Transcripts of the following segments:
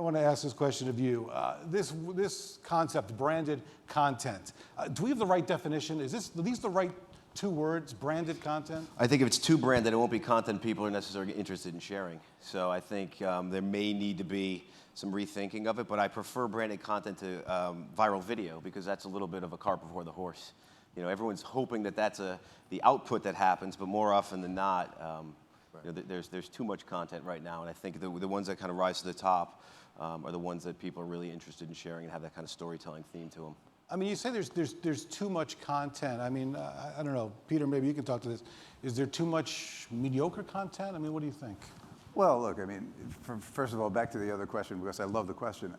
I want to ask this question of you. This concept, branded content, do we have the right definition? Are these the right two words, branded content? I think if it's too branded, it won't be content people are necessarily interested in sharing. So I think there may need to be some rethinking of it, but I prefer branded content to viral video because that's a little bit of a cart before the horse. You know, everyone's hoping that that's the output that happens, but more often than not, you know, there's too much content right now, and I think the ones that kind of rise to the top are the ones that people are really interested in sharing and have that kind of storytelling theme to them. I mean, you say there's too much content. I mean, I don't know, Peter, maybe you can talk to this. Is there too much mediocre content? I mean, what do you think? Well, look, I mean, first of all, back to the other question, because I love the question.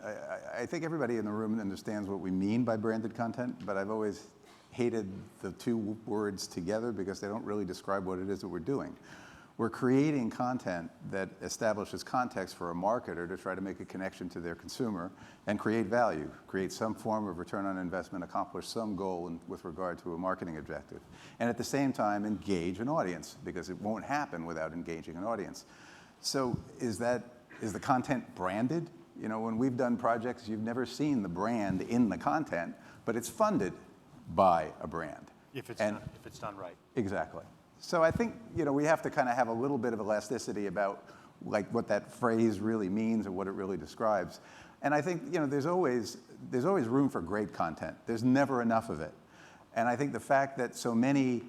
I think everybody in the room understands what we mean by branded content, but I've always hated the two words together because they don't really describe what it is that we're doing. We're creating content that establishes context for a marketer to try to make a connection to their consumer and create value, create some form of return on investment, accomplish some goal with regard to a marketing objective. And at the same time, engage an audience, because it won't happen without engaging an audience. So is the content branded? You know, when we've done projects, you've never seen the brand in the content, but it's funded by a brand. If it's done right. Exactly. So I think, you know, we have to kind of have a little bit of elasticity about like what that phrase really means and what it really describes. And I think, you know, there's always room for great content. There's never enough of it. And I think the fact that so many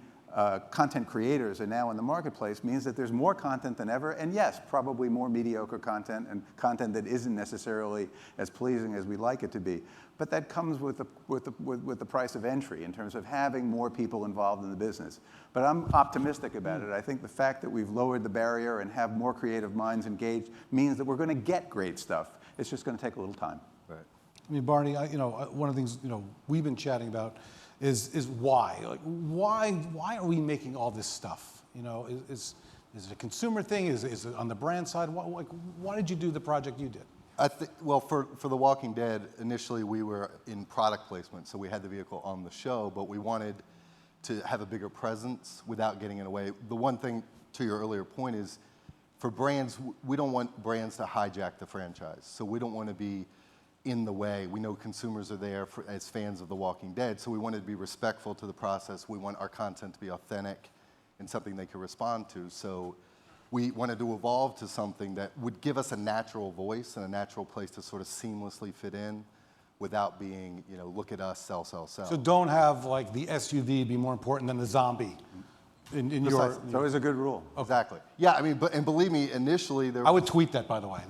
content creators are now in the marketplace means that there's more content than ever, and yes, probably more mediocre content and content that isn't necessarily as pleasing as we'd like it to be. But that comes with the price of entry in terms of having more people involved in the business. But I'm optimistic about it. I think the fact that we've lowered the barrier and have more creative minds engaged means that we're going to get great stuff. It's just going to take a little time. Right. I mean, Barney, you know, one of the things, you know, we've been chatting about is why? Like, why are we making all this stuff? You know, is it a consumer thing? Is it on the brand side? Why did you do the project you did? Well, for The Walking Dead, initially we were in product placement, so we had the vehicle on the show, but we wanted to have a bigger presence without getting in the way. The one thing, to your earlier point, is for brands, we don't want brands to hijack the franchise. So we don't want to be in the way. We know consumers are there as fans of The Walking Dead, so we wanted to be respectful to the process. We want our content to be authentic and something they can respond to. So we wanted to evolve to something that would give us a natural voice and a natural place to sort of seamlessly fit in without being, you know, look at us, sell, sell, sell. So don't have like the SUV be more important than the zombie in your... It's always a good rule. Exactly. Yeah, I mean, and believe me, initially I would tweet that, by the way.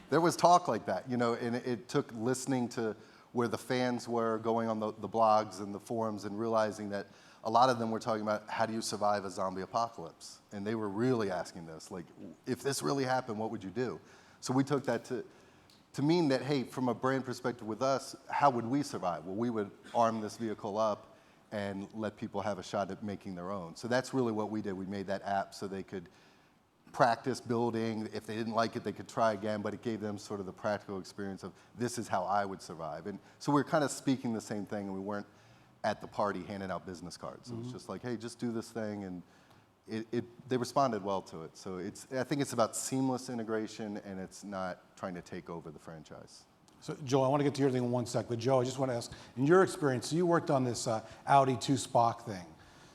There was talk like that, you know, and it took listening to where the fans were going on the blogs and the forums and realizing that a lot of them were talking about how do you survive a zombie apocalypse? And they were really asking this, like, if this really happened, what would you do? So we took that to mean that, hey, from a brand perspective with us, how would we survive? Well, we would arm this vehicle up and let people have a shot at making their own. So that's really what we did. We made that app so they could practice building. If they didn't like it, they could try again, but it gave them sort of the practical experience of this is how I would survive. And so we're kind of speaking the same thing, and we weren't at the party handing out business cards. It was just like, hey, just do this thing, and they responded well to it. So I think it's about seamless integration, and it's not trying to take over the franchise. So, Joe, I want to get to your thing in one sec, but Joe, I just want to ask, in your experience, so you worked on this Audi 2 Spock thing.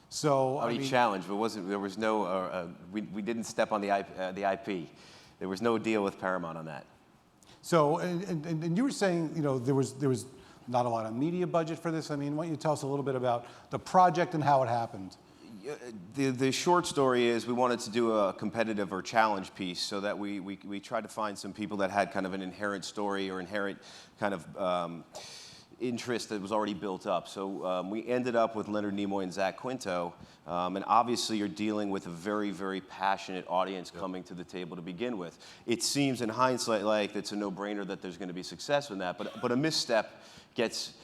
So Audi challenge, but there was no, we didn't step on the IP. There was no deal with Paramount on that. So, and you were saying, you know, there was not a lot of media budget for this. I mean, why don't you tell us a little bit about the project and how it happened? The short story is we wanted to do a competitive or challenge piece so that we tried to find some people that had kind of an inherent story or inherent kind of interest that was already built up. So we ended up with Leonard Nimoy and Zach Quinto, and obviously you're dealing with a very, very passionate audience coming to the table to begin with. It seems in hindsight like it's a no-brainer that there's going to be success in that, but a misstep gets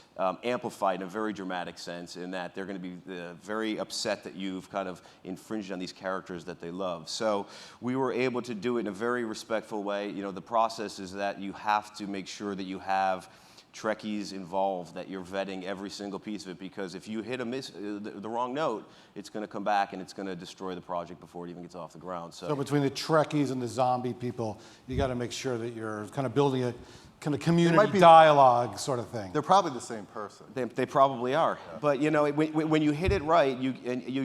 amplified in a very dramatic sense in that they're going to be very upset that you've kind of infringed on these characters that they love. So we were able to do it in a very respectful way. You know, the process is that you have to make sure that you have Trekkies involved, that you're vetting every single piece of it, because if you hit the wrong note, it's going to come back and it's going to destroy the project before it even gets off the ground. So between the Trekkies and the zombie people, you got to make sure that you're kind of building a kind of community dialogue sort of thing. They're probably the same person. They probably are. Yeah. But you know, when you hit it right, you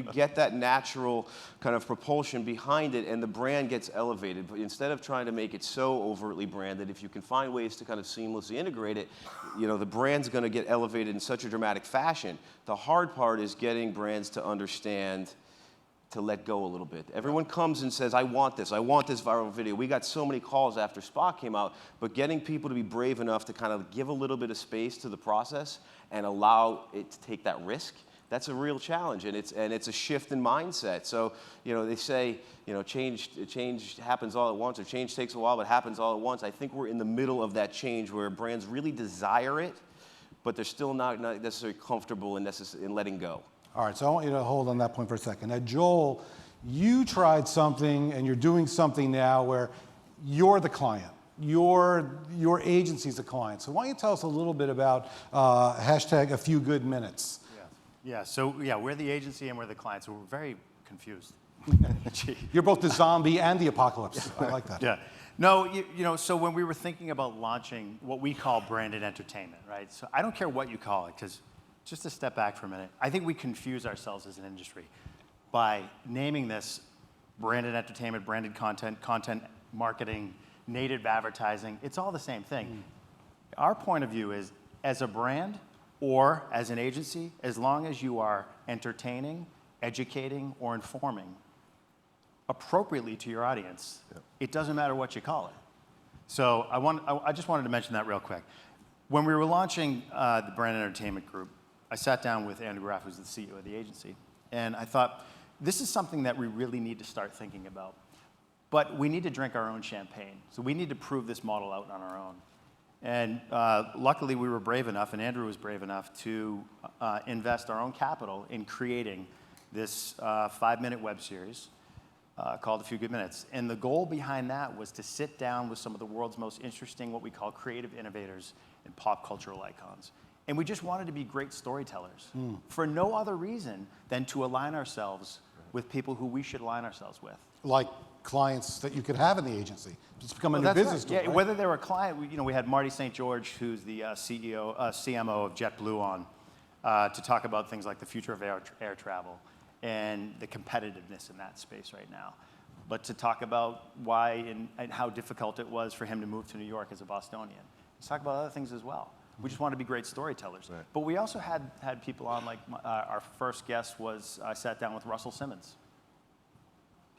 get that natural kind of propulsion behind it, and the brand gets elevated. But instead of trying to make it so overtly branded, if you can find ways to kind of seamlessly integrate it, you know, the brand's going to get elevated in such a dramatic fashion. The hard part is getting brands to understand to let go a little bit. Everyone comes and says, I want this viral video. We got so many calls after Spock came out, but getting people to be brave enough to kind of give a little bit of space to the process and allow it to take that risk, that's a real challenge, and it's a shift in mindset. So, you know, they say, you know, change happens all at once, or change takes a while, but happens all at once. I think we're in the middle of that change where brands really desire it, but they're still not necessarily comfortable in letting go. All right, so I want you to hold on that point for a second. Now, Joel, you tried something and you're doing something now where you're the client. Your agency's the client. So why don't you tell us a little bit about hashtag a few good minutes? Yeah, so we're the agency and we're the client, so we're very confused. You're both the zombie and the apocalypse. I like that. Yeah. No, you know, so when we were thinking about launching what we call branded entertainment, right? So I don't care what you call it, because just to step back for a minute, I think we confuse ourselves as an industry by naming this branded entertainment, branded content, content marketing, native advertising. It's all the same thing. Our point of view is, as a brand or as an agency, as long as you are entertaining, educating, or informing appropriately to your audience, it doesn't matter what you call it. So I just wanted to mention that real quick. When we were launching the Branded Entertainment Group, I sat down with Andrew Graff, who's the CEO of the agency, and I thought, this is something that we really need to start thinking about. But we need to drink our own champagne. So we need to prove this model out on our own. And luckily, we were brave enough, and Andrew was brave enough to invest our own capital in creating this 5-minute web series called A Few Good Minutes. And the goal behind that was to sit down with some of the world's most interesting, what we call creative innovators and pop cultural icons. And we just wanted to be great storytellers for no other reason than to align ourselves with people who we should align ourselves with. Like clients that you could have in the agency. It's become a new business. Right. Yeah, right? Whether they're a client, we had Marty St. George, who's the CMO of JetBlue, on to talk about things like the future of air travel and the competitiveness in that space right now. But to talk about why and how difficult it was for him to move to New York as a Bostonian. Let's talk about other things as well. We just want to be great storytellers. Right. But we also had people on, like our first guest was, I sat down with Russell Simmons.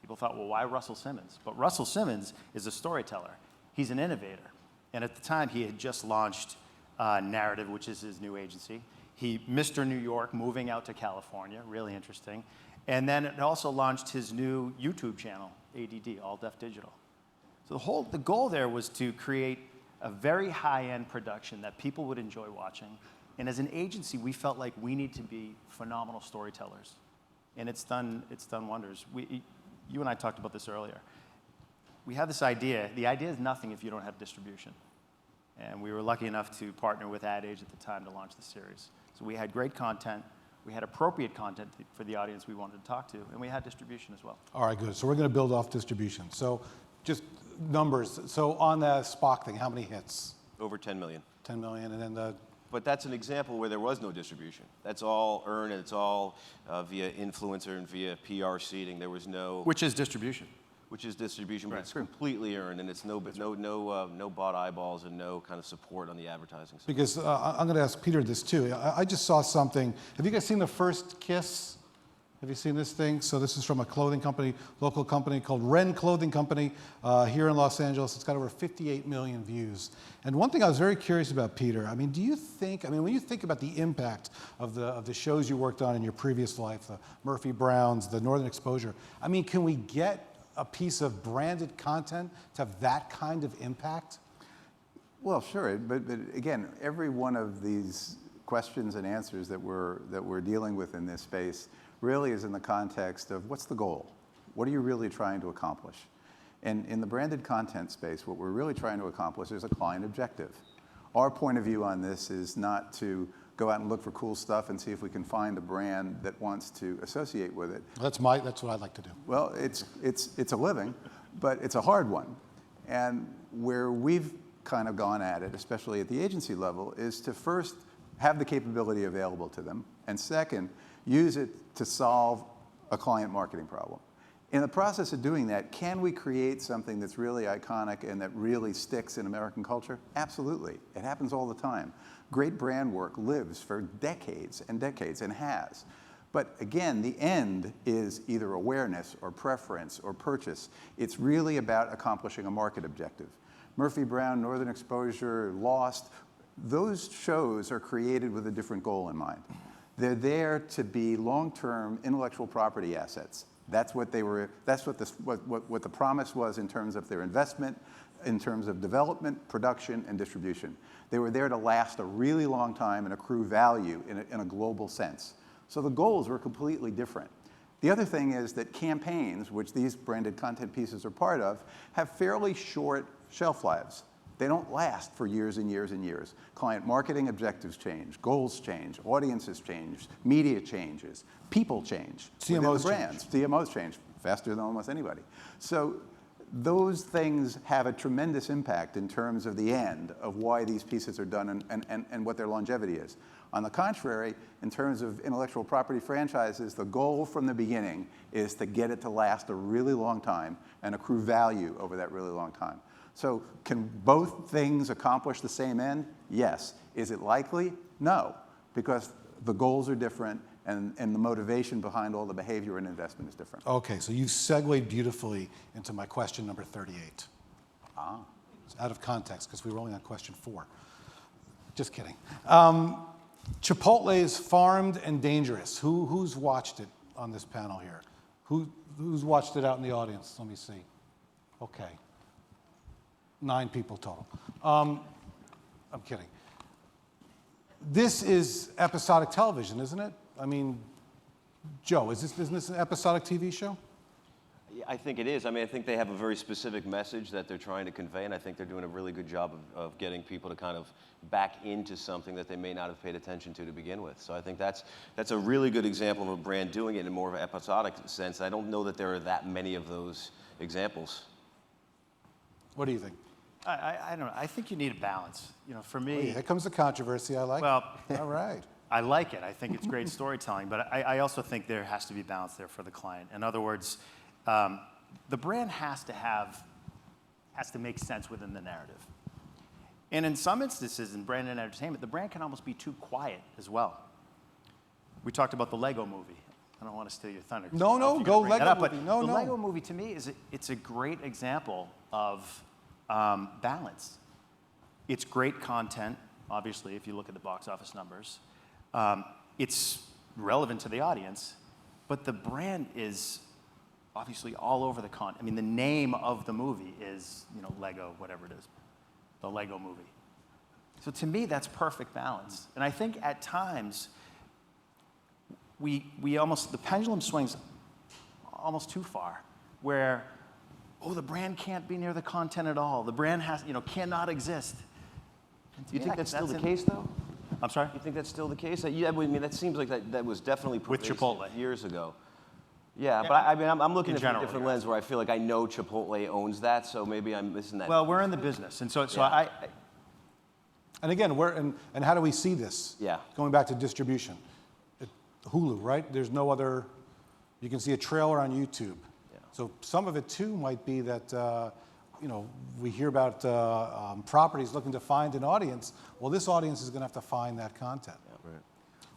People thought, well, why Russell Simmons? But Russell Simmons is a storyteller. He's an innovator. And at the time, he had just launched Narrative, which is his new agency. Mr. New York, moving out to California, really interesting. And then it also launched his new YouTube channel, ADD, All Deaf Digital. So the goal there was to create a very high-end production that people would enjoy watching. And as an agency, we felt like we need to be phenomenal storytellers. And it's done wonders. You and I talked about this earlier. We had this idea. The idea is nothing if you don't have distribution. And we were lucky enough to partner with Ad Age at the time to launch the series. So we had great content. We had appropriate content for the audience we wanted to talk to. And we had distribution as well. All right, good. So we're going to build off distribution. So just numbers. So on the Spock thing, how many hits? Over 10 million. 10 million, and then But that's an example where there was no distribution. That's all earned, and it's all via influencer and via PR seeding. There was no... Which is distribution. Which is distribution, but right. It's completely earned, and it's no bought eyeballs and no kind of support on the advertising side. Because I'm going to ask Peter this too. I just saw something. Have you guys seen The First Kiss? Have you seen this thing? So this is from a clothing company, local company called Wren Clothing Company here in Los Angeles. It's got over 58 million views. And one thing I was very curious about, Peter, I mean, when you think about the impact of the shows you worked on in your previous life, the Murphy Browns, the Northern Exposure, I mean, can we get a piece of branded content to have that kind of impact? Well, sure, but again, every one of these questions and answers that we're dealing with in this space really is in the context of what's the goal? What are you really trying to accomplish? And in the branded content space, what we're really trying to accomplish is a client objective. Our point of view on this is not to go out and look for cool stuff and see if we can find a brand that wants to associate with it. That's what I'd like to do. Well, it's a living, but it's a hard one. And where we've kind of gone at it, especially at the agency level, is to first have the capability available to them, and second, use it to solve a client marketing problem. In the process of doing that, can we create something that's really iconic and that really sticks in American culture? Absolutely. It happens all the time. Great brand work lives for decades and decades, and has. But again, the end is either awareness or preference or purchase. It's really about accomplishing a market objective. Murphy Brown, Northern Exposure, Lost, those shows are created with a different goal in mind. They're there to be long-term intellectual property assets. That's what they were. That's what the promise was in terms of their investment, in terms of development, production, and distribution. They were there to last a really long time and accrue value in a global sense. So the goals were completely different. The other thing is that campaigns, which these branded content pieces are part of, have fairly short shelf lives. They don't last for years and years and years. Client marketing objectives change, goals change, audiences change, media changes, people change. CMOs brands. CMOs change faster than almost anybody. So those things have a tremendous impact in terms of the end of why these pieces are done and what their longevity is. On the contrary, in terms of intellectual property franchises, the goal from the beginning is to get it to last a really long time and accrue value over that really long time. So can both things accomplish the same end? Yes. Is it likely? No, because the goals are different and the motivation behind all the behavior and investment is different. Okay, so you've segued beautifully into my question number 38. It's out of context because we were only on question 4. Just kidding. Chipotle's Farmed and Dangerous. Who's watched it on this panel here? Who's watched it out in the audience? Let me see. Okay. 9 people total. I'm kidding. This is episodic television, isn't it? I mean, Joe, isn't this an episodic TV show? Yeah, I think it is. I mean, I think they have a very specific message that they're trying to convey, and I think they're doing a really good job of getting people to kind of back into something that they may not have paid attention to begin with. So I think that's a really good example of a brand doing it in more of an episodic sense. I don't know that there are that many of those examples. What do you think? I don't know. I think you need a balance. You know, for me. Oh, yeah, here comes the controversy. I like it. All right. I like it. I think it's great storytelling, but I also think there has to be balance there for the client. In other words, the brand has to make sense within the narrative. And in some instances in brand and entertainment, the brand can almost be too quiet as well. We talked about the Lego movie. I don't want to steal your thunder. No, go Lego movie. No. The Lego movie, to me, it's a great example of balance. It's great content, obviously, if you look at the box office numbers. It's relevant to the audience, but the brand is obviously all over the content. I mean, the name of the movie is, Lego, whatever it is, the Lego movie. So to me, that's perfect balance. And I think at times, the pendulum swings almost too far, where, the brand can't be near the content at all. The brand cannot exist. Do you think that's still the case, though? I'm sorry? You think that's still the case? Yeah, I mean, that seems like that was definitely with Chipotle years ago. Yeah, but I mean, I'm looking at a different lens where I feel like I know Chipotle owns that, so maybe I'm missing that. Well, we're in the business, and so yeah. And again, and how do we see this? Yeah. Going back to distribution. Hulu, right? There's no other, you can see a trailer on YouTube. Yeah. So some of it too might be that, we hear about properties looking to find an audience. Well, this audience is going to have to find that content. Yeah. Right.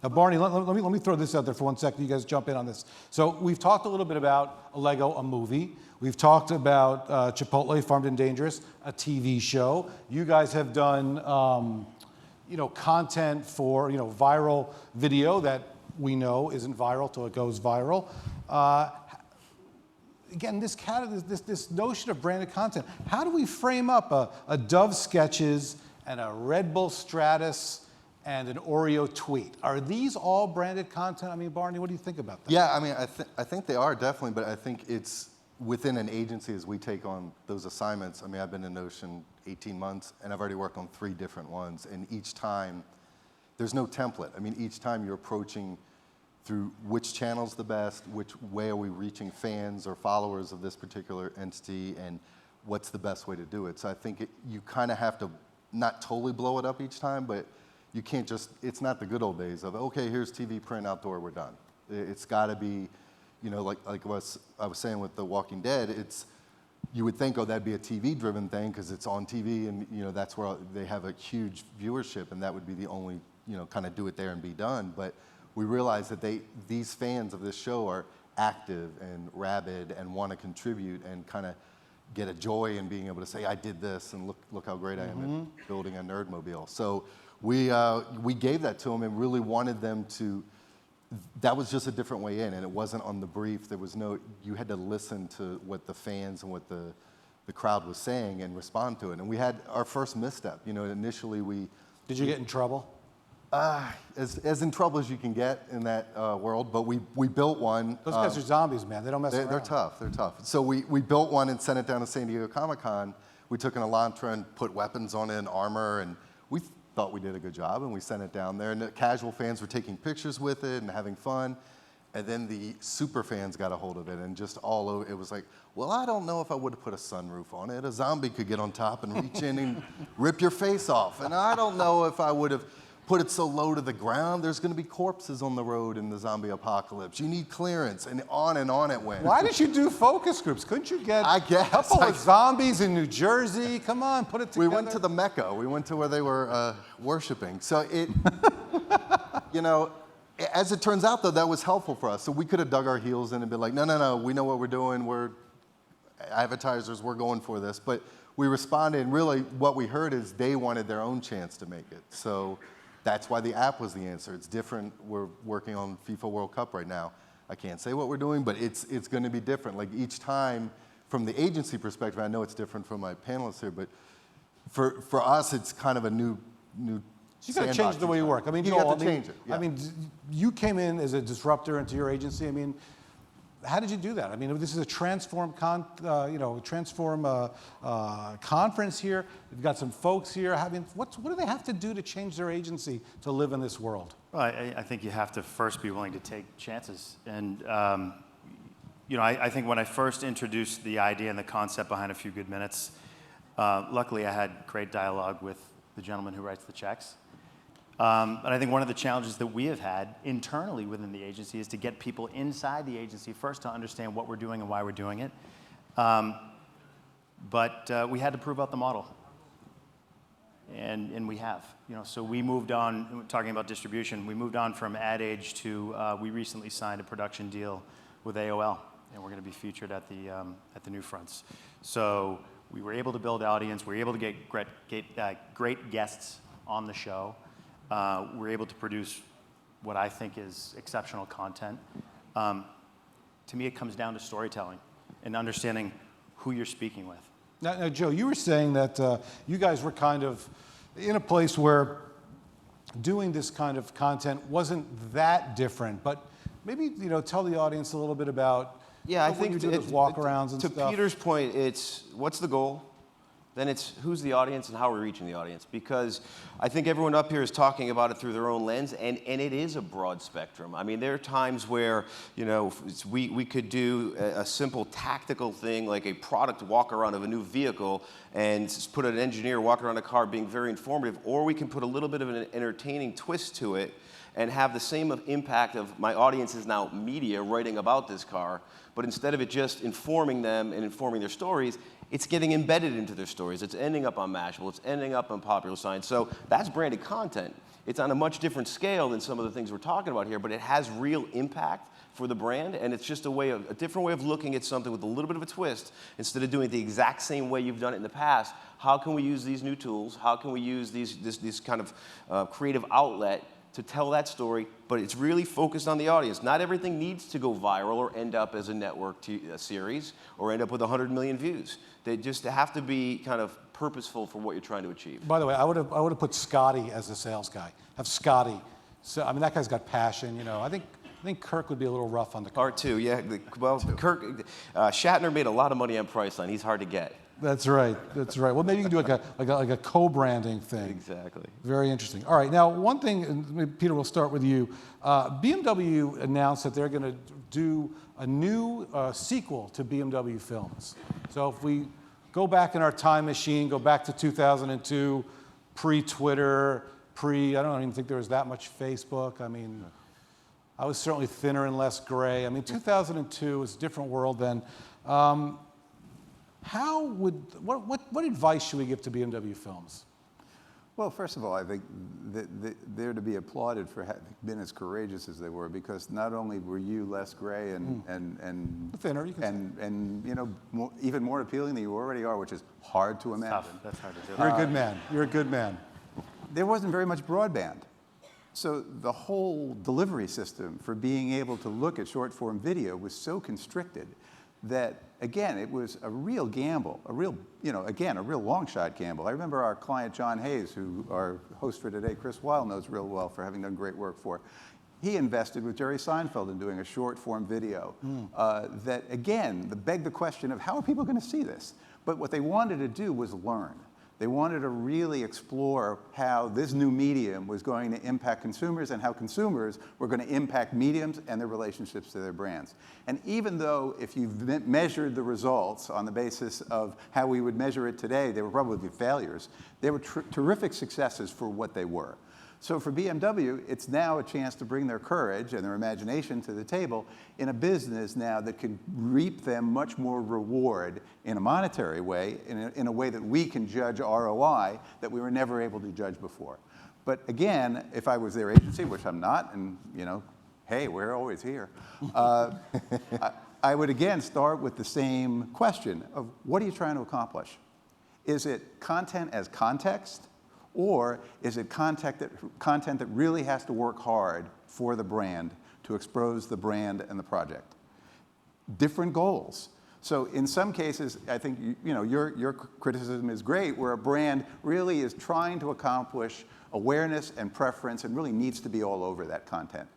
Now, Barney, let me throw this out there for 1 second. You guys jump in on this. So we've talked a little bit about a Lego, a movie. We've talked about Chipotle, Farmed and Dangerous, a TV show. You guys have done, content for, viral video that we know isn't viral till it goes viral. Again, this notion of branded content, how do we frame up a Dove Sketches and a Red Bull Stratus and an Oreo tweet? Are these all branded content? I mean, Barney, what do you think about that? Yeah, I mean, I think they are definitely, but I think within an agency, as we take on those assignments, I mean, I've been in Notion 18 months, and I've already worked on 3 different ones, and each time, there's no template. I mean, each time you're approaching through which channel's the best, which way are we reaching fans or followers of this particular entity, and what's the best way to do it. So I think you kind of have to not totally blow it up each time, but you can't just, it's not the good old days of, okay, here's TV, print, outdoor, we're done. It's got to be, you know, like I was saying with The Walking Dead, you would think, oh, that'd be a TV-driven thing because it's on TV and, you know, that's where they have a huge viewership and that would be the only, you know, kind of do it there and be done. But we realize that these fans of this show are active and rabid and want to contribute and kind of get a joy in being able to say, I did this and look how great I am at building a Nerdmobile. So we gave that to them and really wanted them to, that was just a different way in, and it wasn't on the brief. There was no, you had to listen to what the fans and what the crowd was saying and respond to it. And we had our first misstep. You know, initially we... Did you get in trouble? As in trouble as you can get in that world, but we built one. Those guys are zombies, man. They don't mess around. They're tough. They're tough. So we built one and sent it down to San Diego Comic-Con. We took an Elantra and put weapons on it and armor, and we thought we did a good job, and we sent it down there. And the casual fans were taking pictures with it and having fun. And then the super fans got a hold of it, and just all over, it was like, well, I don't know if I would have put a sunroof on it. A zombie could get on top and reach in and rip your face off. And I don't know if I would have put it so low to the ground. There's going to be corpses on the road in the zombie apocalypse. You need clearance, and on it went. Why did you do focus groups? Couldn't you get I guess, a couple of zombies in New Jersey? Come on, put it together. We went to the Mecca. We went to where they were worshiping. So it, you know, as it turns out, though, that was helpful for us. So we could have dug our heels in and been like, no, we know what we're doing. We're advertisers. We're going for this. But we responded, and really what we heard is they wanted their own chance to make it. So that's why the app was the answer. It's different. We're working on FIFA World Cup right now. I can't say what we're doing, but it's going to be different. Like each time, from the agency perspective, I know it's different from my panelists here, but for us, it's kind of a new you got to change the way you work. I mean, you Joel, got to change it. Yeah. I mean, you came in as a disruptor into your agency. I mean, how did you do that? I mean, this is a transform conference here. We've got some folks here. I mean, what do they have to do to change their agency to live in this world? Well, I think you have to first be willing to take chances. And, you know, I think when I first introduced the idea and the concept behind A Few Good Minutes, luckily I had great dialogue with the gentleman who writes the checks. And I think one of the challenges that we have had internally within the agency is to get people inside the agency first to understand what we're doing and why we're doing it. But we had to prove out the model. And we have. You know, so we moved on, talking about distribution, we moved on from Ad Age to, we recently signed a production deal with AOL, and we're going to be featured at the New Fronts. So we were able to build audience, we were able to get great guests on the show. We're able to produce what I think is exceptional content. To me, it comes down to storytelling and understanding who you're speaking with. Now, Joe, you were saying that you guys were kind of in a place where doing this kind of content wasn't that different, but maybe, you know, tell the audience a little bit about I when think you do those walkarounds and stuff. To Peter's point, it's what's the goal? Then it's who's the audience and how we're reaching the audience. Because I think everyone up here is talking about it through their own lens, and it is a broad spectrum. I mean, there are times where, you know, we could do a simple tactical thing like a product walk around of a new vehicle and just put an engineer walking around a car being very informative, or we can put a little bit of an entertaining twist to it and have the same impact of my audience is now media writing about this car, but instead of it just informing them and informing their stories, it's getting embedded into their stories. It's ending up on Mashable. It's ending up on Popular Science. So that's branded content. It's on a much different scale than some of the things we're talking about here, but it has real impact for the brand, and it's just a different way of looking at something with a little bit of a twist. Instead of doing it the exact same way you've done it in the past, how can we use these new tools? How can we use this kind of creative outlet to tell that story, but it's really focused on the audience. Not everything needs to go viral or end up as a network series or end up with 100 million views. They just have to be kind of purposeful for what you're trying to achieve. By the way, I would have put Scotty as the sales guy. Have Scotty. So I mean, that guy's got passion. You know, I think I think Kirk would be a little rough on the car. R2, yeah. Well, Kirk, Shatner made a lot of money on Priceline. He's hard to get. That's right. That's right. Well, maybe you can do like a co-branding thing. Exactly. Very interesting. All right. Now, one thing, and maybe Peter, we'll start with you. BMW announced that they're going to do a new sequel to BMW films. So if we go back in our time machine, go back to 2002, pre-Twitter, I don't even think there was that much Facebook. I mean, I was certainly thinner and less gray. I mean, 2002 was a different world then. What advice should we give to BMW films? Well, first of all, I think they're to be applauded for having been as courageous as they were, because not only were you less gray and thinner, you can say. and you know, even more appealing than you already are, which is hard to imagine. That's hard to do. You're a good man. You're a good man. There wasn't very much broadband. So the whole delivery system for being able to look at short form video was so constricted that, again, it was a real gamble, a real long shot gamble. I remember our client, John Hayes, who our host for today, Chris Weil, knows real well for having done great work for. He invested with Jerry Seinfeld in doing a short form video that, again, begged the question of how are people going to see this? But what they wanted to do was learn. They wanted to really explore how this new medium was going to impact consumers and how consumers were going to impact mediums and their relationships to their brands. And even though if you measured the results on the basis of how we would measure it today, they were probably failures, they were terrific successes for what they were. So for BMW, it's now a chance to bring their courage and their imagination to the table in a business now that can reap them much more reward in a monetary way, in a way that we can judge ROI that we were never able to judge before. But again, if I was their agency, which I'm not, and you know, hey, we're always here, I would again start with the same question of what are you trying to accomplish? Is it content as context? Or is it content that really has to work hard for the brand to expose the brand and the project? Different goals. So in some cases, I think your criticism is great, where a brand really is trying to accomplish awareness and preference and really needs to be all over that content.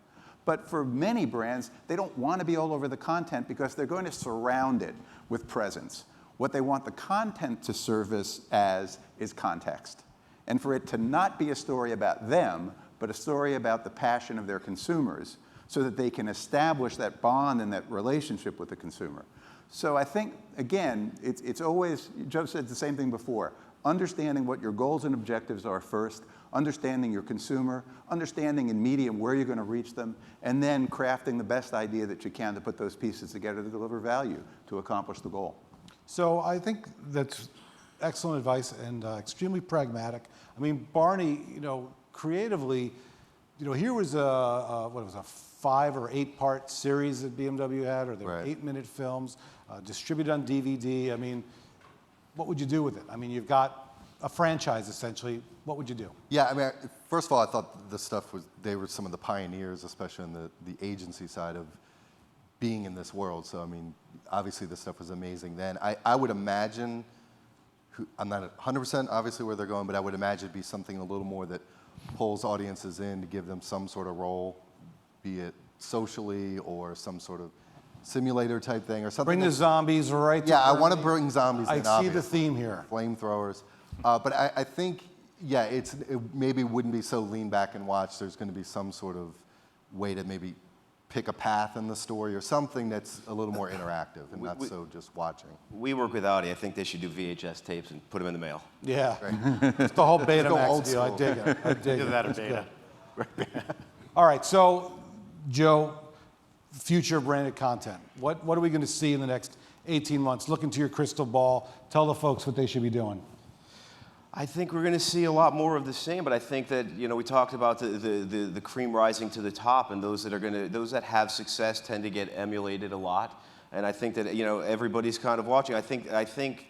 But for many brands, they don't want to be all over the content because they're going to surround it with presence. What they want the content to service as is context. And for it to not be a story about them, but a story about the passion of their consumers, so that they can establish that bond and that relationship with the consumer. So I think, again, it's always, Joe said the same thing before, understanding what your goals and objectives are first, understanding your consumer, understanding in medium where you're going to reach them, and then crafting the best idea that you can to put those pieces together to deliver value to accomplish the goal. So I think that's excellent advice and extremely pragmatic. I mean, Barney, creatively, here was a 5 or 8 part series that BMW had, or they were 8-minute films, distributed on DVD. I mean, what would you do with it? I mean, you've got a franchise essentially. What would you do? Yeah, I mean, first of all, I thought the stuff they were some of the pioneers, especially on the agency side of being in this world. So, I mean, obviously this stuff was amazing then. I would imagine, I'm not 100% obviously where they're going, but I would imagine it'd be something a little more that pulls audiences in to give them some sort of role, be it socially or some sort of simulator type thing or something. Bring the zombies right to I want to bring zombies in, I see the theme here. Flamethrowers. But I think, yeah, it maybe wouldn't be so lean back and watch. There's going to be some sort of way to maybe pick a path in the story or something that's a little more interactive and not so just watching. We work with Audi. I think they should do VHS tapes and put them in the mail. Yeah, it's the whole Betamax deal. I school. dig it. I dig Either it. that or That's beta. good. All right, so Joe, future branded content. What are we going to see in the next 18 months? Look into your crystal ball. Tell the folks what they should be doing. I think we're going to see a lot more of the same, but I think that we talked about the cream rising to the top, and those that have success tend to get emulated a lot. And I think that everybody's kind of watching. I think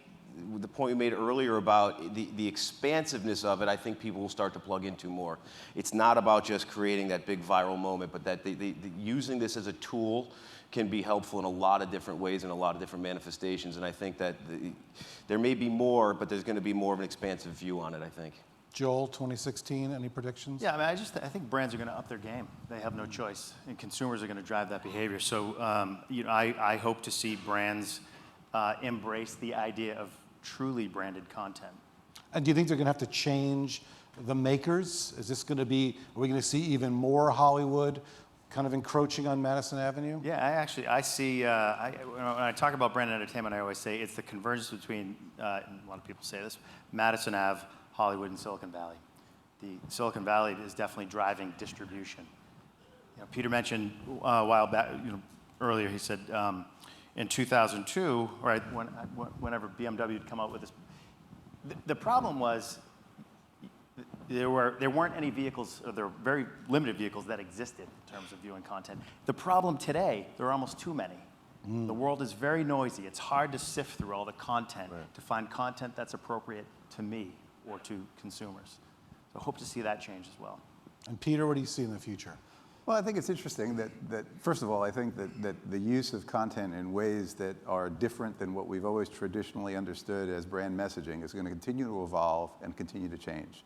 the point we made earlier about the expansiveness of it, I think people will start to plug into more. It's not about just creating that big viral moment, but that using this as a tool can be helpful in a lot of different ways and a lot of different manifestations. And I think that there may be more, but there's going to be more of an expansive view on it, I think. Joel, 2016, any predictions? Yeah, I mean, I think brands are going to up their game. They have no choice, and consumers are going to drive that behavior. So, I hope to see brands embrace the idea of truly branded content. And do you think they're going to have to change the makers? Is this going to be, are we going to see even more Hollywood kind of encroaching on Madison Avenue? Yeah, I see, when I talk about branded entertainment, I always say it's the convergence between, and a lot of people say this, Madison Ave, Hollywood, and Silicon Valley. The Silicon Valley is definitely driving distribution. Peter mentioned a while back, earlier, he said in 2002, right, whenever BMW had come out with this, the problem was there weren't any vehicles, or there were very limited vehicles that existed in terms of viewing content. The problem today, there are almost too many. The world is very noisy. It's hard to sift through all the content to find content that's appropriate to me or to consumers. So I hope to see that change as well. And Peter, what do you see in the future? Well, I think it's interesting that first of all, I think that the use of content in ways that are different than what we've always traditionally understood as brand messaging is going to continue to evolve and continue to change.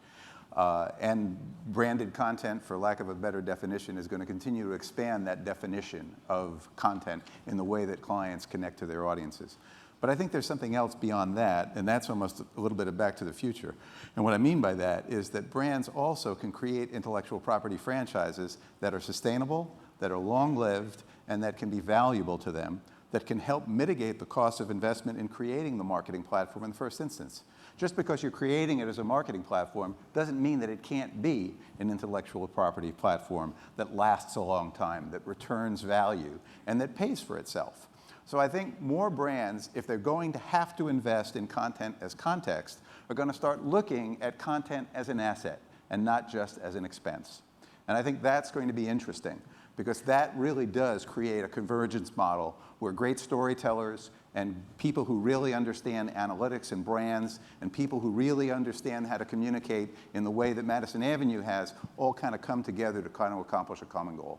And branded content, for lack of a better definition, is going to continue to expand that definition of content in the way that clients connect to their audiences. But I think there's something else beyond that, and that's almost a little bit of back to the future. And what I mean by that is that brands also can create intellectual property franchises that are sustainable, that are long-lived, and that can be valuable to them, that can help mitigate the cost of investment in creating the marketing platform in the first instance. Just because you're creating it as a marketing platform doesn't mean that it can't be an intellectual property platform that lasts a long time, that returns value, and that pays for itself. So I think more brands, if they're going to have to invest in content as context, are going to start looking at content as an asset and not just as an expense. And I think that's going to be interesting because that really does create a convergence model where great storytellers and people who really understand analytics and brands and people who really understand how to communicate in the way that Madison Avenue has all kind of come together to kind of accomplish a common goal.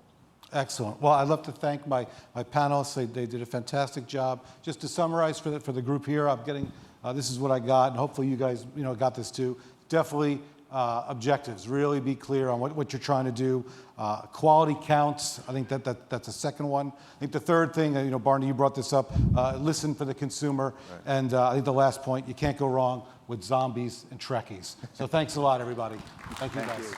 Excellent. Well, I'd love to thank my panelists. They did a fantastic job. Just to summarize for the group here, I'm getting, this is what I got, and hopefully you guys got this too. Definitely objectives. Really be clear on what you're trying to do. Quality counts. I think that's the second one. I think the third thing, Barney, you brought this up, listen for the consumer. Right. And I think the last point, you can't go wrong with zombies and Trekkies. So thanks a lot, everybody. Thank you guys.